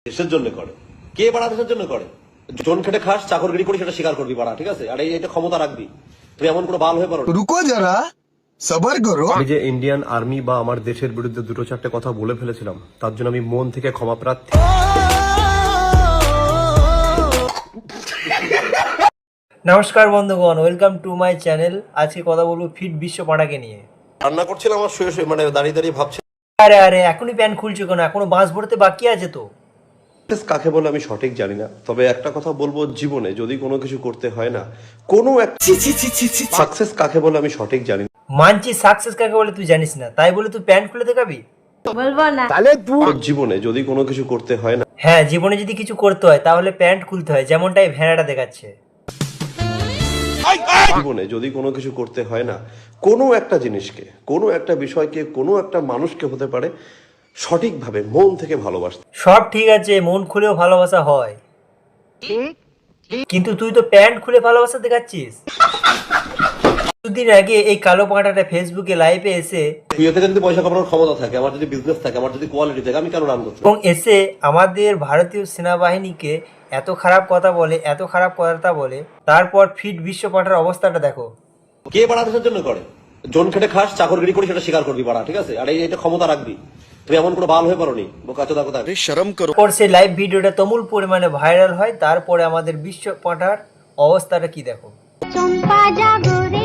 দেশের জন্য করে। কে পাড়া দেশের জন্য করে? জন খেটে খাস, চাকরগিরি করি, সেটা স্বীকার করবি পাড়া, ঠিক আছে? আর এটা ক্ষমতা রাখবি, তুমি এমন কোনো বাল হয়ে পারো। रुको जरा सबर करो। আমি যে ইন্ডিয়ান আর্মি বা আমার দেশের বিরুদ্ধে দুটো চারটে কথা বলে ফেলেছিলাম, তার জন্য আমি মন থেকে ক্ষমা প্রার্থী। নমস্কার বন্ধুগণ, ওয়েলকাম টু মাই চ্যানেল। আজকে কথা বলবো ফিট বিশ্ব পাড়াকে নিয়ে। রান্না করছিলাম, আমার শুয়ে শুয়ে মানে দাঁড়িয়ে দাঁড়িয়ে ভাবছি আরে আরে এখনই প্যান্ট খুলছো কেন? এখনো বাঁশ ভরতে বাকি আছে তো। কাকে বলে আমি সঠিক জানি না, তবে একটা কথা বলবো, জীবনে যদি কোনো কিছু করতে হয় না, কোনো একটা সাকসেস কাকে বলে আমি সঠিক জানি না। মানছি সাকসেস কাকে বলে তুই জানিস না, তাই বলে তুই প্যান্ট খুলে দেখাবি? জীবনে যদি কোনো কিছু করতে হয় না, হ্যাঁ, জীবনে যদি কিছু করতে হয় তাহলে প্যান্ট খুলতে হয়, যেমনটাই ভেড়াটা দেখাচ্ছে। জীবনে যদি কোনো কিছু করতে হয় না, কোনো একটা জিনিসকে, কোনো একটা বিষয়কে, কোনো একটা মানুষকে হতে পারে সঠিকভাবে মন থেকে ভালোবাসতে। সব ঠিক আছে, মন খুলেও ভালোবাসা হয়, কিন্তু তুই তো প্যান্ট খুলে ভালোবাসা দেখাচ্ছিস। দুদিন আগে এই কালো পাঁটাটা ফেসবুকে লাইভে এসে বিয়ে থেকে যদি পয়সা কামানোর ক্ষমতা থাকে, আমার যদি বিজনেস থাকে, আমার যদি কোয়ালিটি থাকে, আমি কেন রান করছি? এবং এসে আমাদের ভারতীয় সেনাবাহিনীকে এত খারাপ কথা বলে, এত খারাপ কথা বলে, তারপর ফিট বিশ্ব পাঠার অবস্থাটা দেখো। কে পাড়া দেশের জন্য করে? জন খেটে খাস, চাকরগিরি করি, সেটা স্বীকার করবি পাড়া, ঠিক আছে? আর এটা ক্ষমতা রাখবি, তুমি এমন কোনো বাল হয়ে পারোনি। বোকাচোদা কোথায়? शर्म करो। পর সেই লাইভ ভিডিওটা তুমুল পরিমাণে ভাইরাল হয়। তারপরে আমাদের বিশ্ব পাঠার অবস্থাটা কি দেখো। চম্পা জাগরে